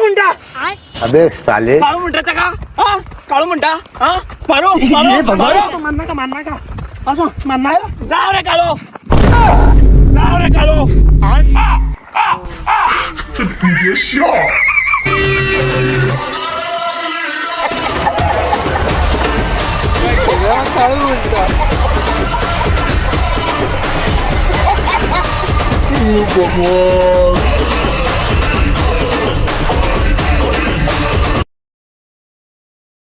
म्हणता अबे साले काळू म्हणता का हा काळू म्हणता हा मारो मारो मारना का असो मारणार जाव रे काळू जाव रे काळू काळू म्हणता